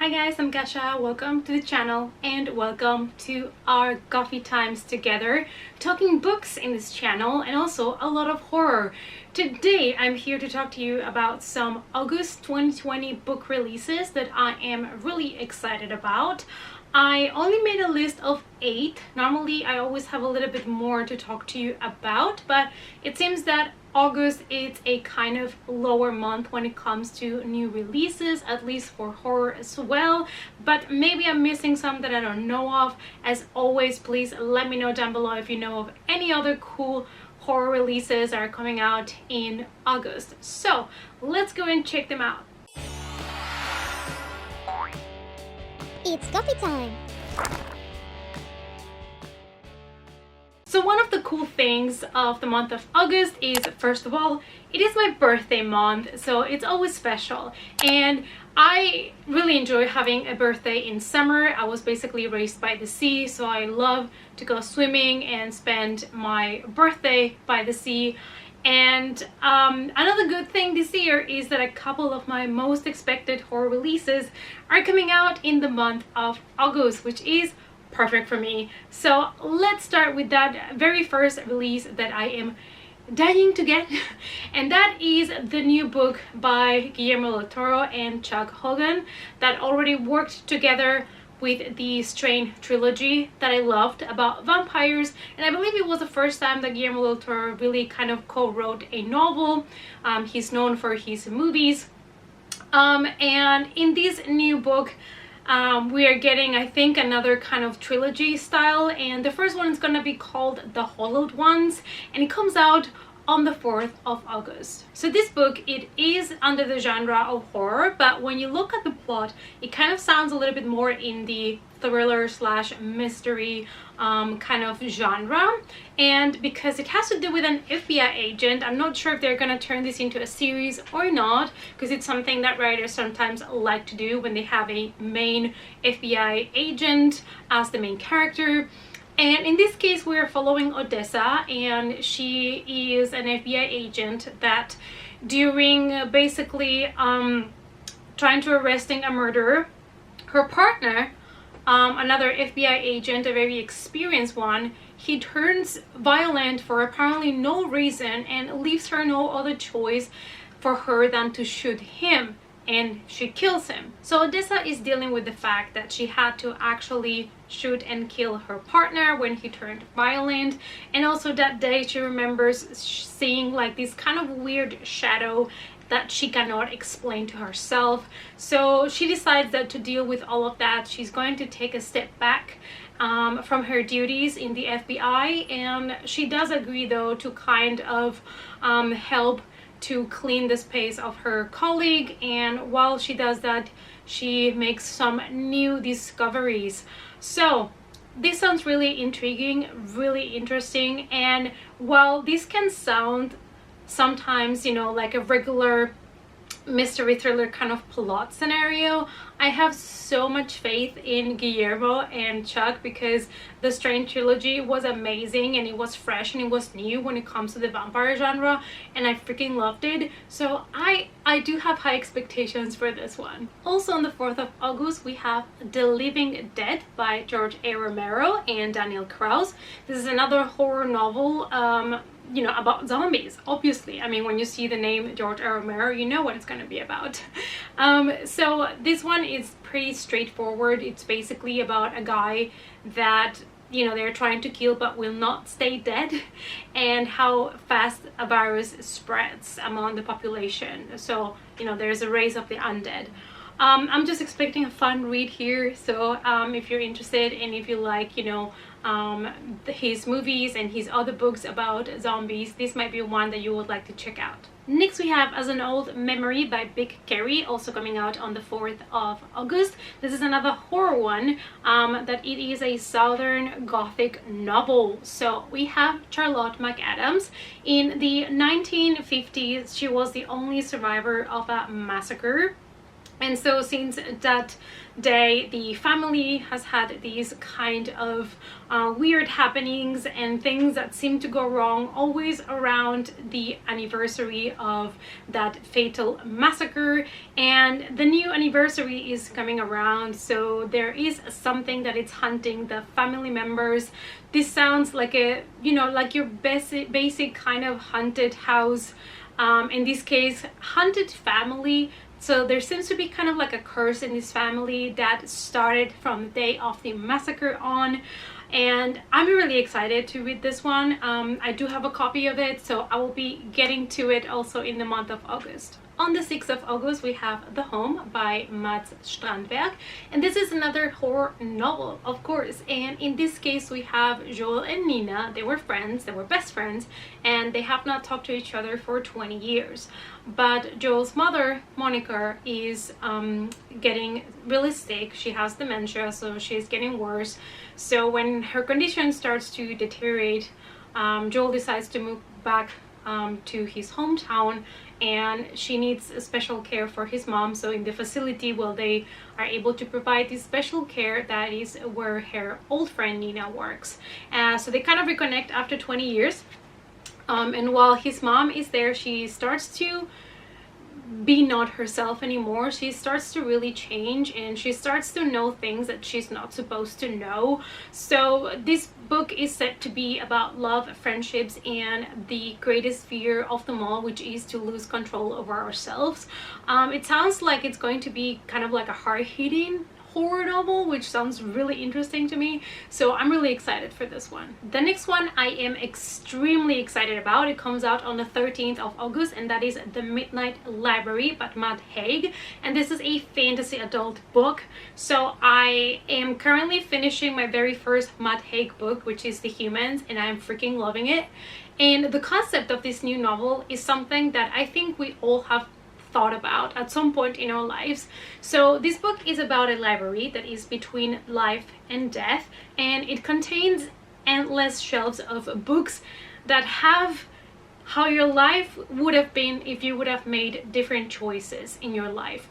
Hi guys, I'm Gasha. Welcome to the channel and welcome to our coffee times together, talking books in this channel and also a lot of horror. Today I'm here to talk to you about some August 2020 book releases that I am really excited about. I only made a list of 8. Normally I always have a little bit more to talk to you about, but it seems that August is a kind of lower month when it comes to new releases, at least for horror as well, but maybe I'm missing some that I don't know of. As always, please let me know down below if you know of any other cool horror releases that are coming out in August. So let's go and check them out. It's coffee time! So one of the cool things of the month of August is, first of all, it is my birthday month, so it's always special. And I really enjoy having a birthday in summer. I was basically raised by the sea, so I love to go swimming and spend my birthday by the sea. And another good thing this year is that a couple of my most expected horror releases are coming out in the month of August, which is perfect for me. So let's start with that very first release that I am dying to get, and that is the new book by Guillermo del Toro and Chuck Hogan that already worked together with the Strain trilogy that I loved about vampires. And I believe it was the first time that Guillermo del Toro really kind of co-wrote a novel. He's known for his movies, and in this new book we are getting, I think, another kind of trilogy style, and the first one is going to be called The Hollowed Ones, and it comes out on the 4th of August. So this book, it is under the genre of horror, but when you look at the plot, it kind of sounds a little bit more in the thriller slash mystery kind of genre. And because it has to do with an FBI agent, I'm not sure if they're gonna turn this into a series or not, because it's something that writers sometimes like to do when they have a main FBI agent as the main character. And in this case, we're following Odessa, and she is an FBI agent that during basically trying to arresting a murderer, her partner, another FBI agent, a very experienced one, he turns violent for apparently no reason and leaves her no other choice for her than to shoot him, and she kills him. So Odessa is dealing with the fact that she had to actually shoot and kill her partner when he turned violent, and also that day she remembers seeing like this kind of weird shadow that she cannot explain to herself. So she decides that to deal with all of that, she's going to take a step back from her duties in the FBI, and she does agree though to kind of help to clean the space of her colleague. And while she does that, she makes some new discoveries. So this sounds really intriguing, really interesting, and while this can sound sometimes, you know, like a regular mystery thriller kind of plot scenario, I have so much faith in Guillermo and Chuck because the Strain trilogy was amazing, and it was fresh and it was new when it comes to the vampire genre, and I freaking loved it. So I do have high expectations for this one. Also on the 4th of August, we have The Living Dead by George A. Romero and Daniel Krauss. This is another horror novel, you know, about zombies, obviously. I mean, when you see the name George A. Romero, you know what it's going to be about. So this one is pretty straightforward. It's basically about a guy that, you know, they're trying to kill but will not stay dead, and how fast a virus spreads among the population. So, you know, there's a race of the undead. I'm just expecting a fun read here, so if you're interested and if you like, you know, his movies and his other books about zombies, this might be one that you would like to check out. Next we have As an Old Memory by Big Carey, also coming out on the 4th of August. This is another horror one, that it is a Southern Gothic novel. So we have Charlotte McAdams. In the 1950s, she was the only survivor of a massacre And so since that day, the family has had these kind of weird happenings and things that seem to go wrong always around the anniversary of that fatal massacre. And the new anniversary is coming around, so there is something that is hunting the family members. This sounds like a, you know, like your basic kind of haunted house, in this case haunted family. So there seems to be kind of like a curse in this family that started from the day of the massacre on. And I'm really excited to read this one. I do have a copy of it, so I will be getting to it also in the month of August. On the 6th of August, we have The Home by Mats Strandberg. And this is another horror novel, of course. And in this case, we have Joel and Nina. They were friends, they were best friends, and they have not talked to each other for 20 years. But Joel's mother, Monica, is getting really sick. She has dementia, so she's getting worse. So when her condition starts to deteriorate, Joel decides to move back to his hometown, and she needs special care for his mom. So in the facility, well, they are able to provide this special care. That is where her old friend Nina works. So they kind of reconnect after 20 years. And while his mom is there, she starts to be not herself anymore. She starts to really change, and she starts to know things that she's not supposed to know. So this book is said to be about love, friendships, and the greatest fear of them all, which is to lose control over ourselves. It sounds like it's going to be kind of like a hard-hitting horror novel, which sounds really interesting to me, so I'm really excited for this one. The next one I am extremely excited about. It comes out on the 13th of August, and that is The Midnight Library by Matt Haig, and this is a fantasy adult book. So I am currently finishing my very first Matt Haig book, which is The Humans, and I'm freaking loving it. And the concept of this new novel is something that I think we all have thought about at some point in our lives. So this book is about a library that is between life and death, and it contains endless shelves of books that have how your life would have been if you would have made different choices in your life.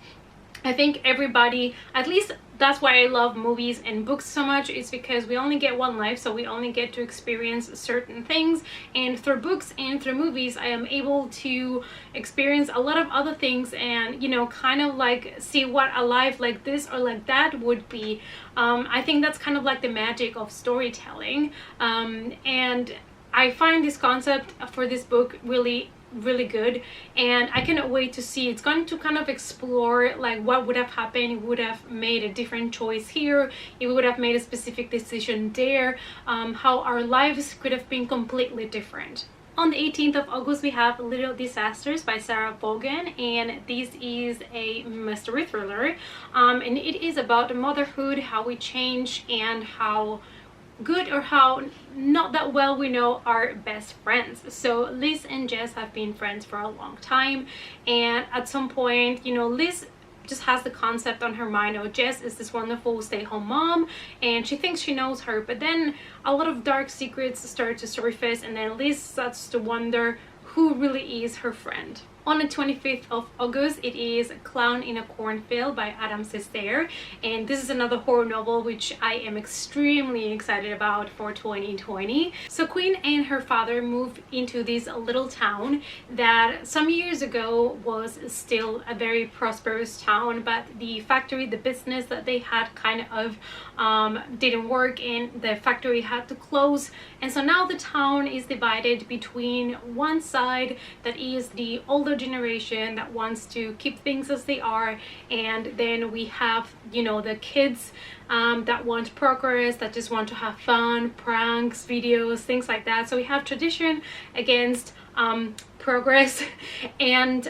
I think everybody, at least that's why I love movies and books so much, is because we only get one life, so we only get to experience certain things. And through books and through movies, I am able to experience a lot of other things and, you know, kind of like see what a life like this or like that would be. I think that's kind of like the magic of storytelling. And I find this concept for this book really good, and I cannot wait to see. It's going to kind of explore like what would have happened if we would have made a different choice here, if we would have made a specific decision there, how our lives could have been completely different. On the 18th of August, we have Little Disasters by Sarah Vaughan, and this is a mystery thriller, and it is about motherhood, how we change, and how good or how not that well we know our best friends. So Liz and Jess have been friends for a long time, and at some point, you know, Liz just has the concept on her mind, oh, Jess is this wonderful stay-at-home mom, and she thinks she knows her, but then a lot of dark secrets start to surface, and then Liz starts to wonder who really is her friend. On the 25th of August, it is Clown in a Cornfield by Adam Sester, and this is another horror novel which I am extremely excited about for 2020. So Queen and her father moved into this little town that some years ago was still a very prosperous town, but the factory, the business that they had kind of didn't work, and the factory had to close. And so now the town is divided between one side that is the older generation that wants to keep things as they are, and then we have, you know, the kids that want progress, that just want to have fun, pranks, videos, things like that. So we have tradition against progress. And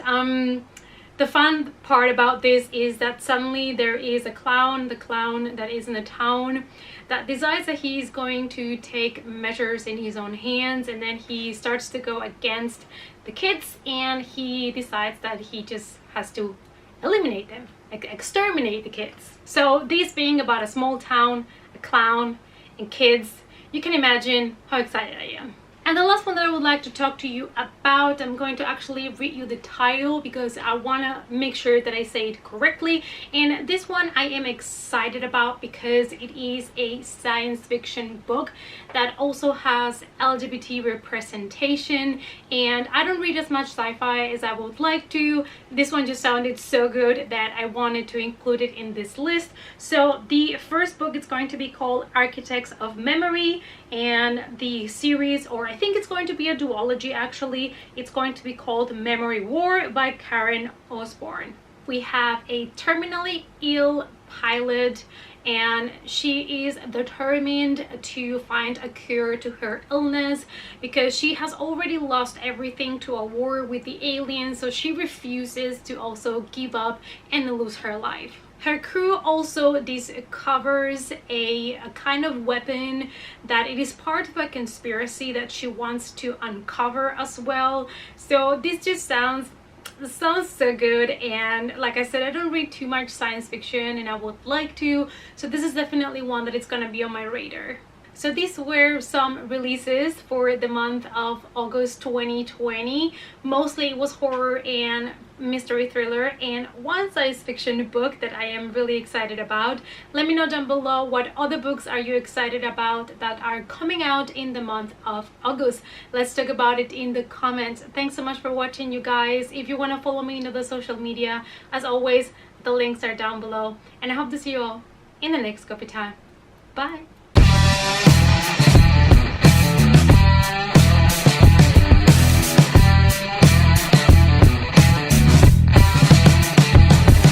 the fun part about this is that suddenly there is a clown, the clown that is in the town, that decides that he's going to take measures in his own hands, and then he starts to go against the kids, and he decides that he just has to eliminate them, like exterminate the kids. So this being about a small town, a clown, and kids, you can imagine how excited I am. And the last one that I would like to talk to you about, I'm going to actually read you the title because I want to make sure that I say it correctly. And this one I am excited about because it is a science fiction book that also has LGBT representation. And I don't read as much sci-fi as I would like to. This one just sounded so good that I wanted to include it in this list. So the first book is going to be called Architects of Memory, and the series, or I think it's going to be a duology actually, it's going to be called Memory War by Karen Osborne. We have a terminally ill pilot, and she is determined to find a cure to her illness because she has already lost everything to a war with the aliens, so she refuses to also give up and lose her life. Her crew also discovers a kind of weapon that it is part of a conspiracy that she wants to uncover as well. So this just sounds so good, and like I said, I don't read too much science fiction and I would like to, so this is definitely one that is gonna be on my radar. So these were some releases for the month of August 2020. Mostly it was horror and mystery thriller and one science fiction book that I am really excited about. Let me know down below what other books are you excited about that are coming out in the month of August. Let's talk about it in the comments. Thanks so much for watching, you guys. If you want to follow me in other social media, as always, the links are down below. And I hope to see you all in the next coffee time. Bye!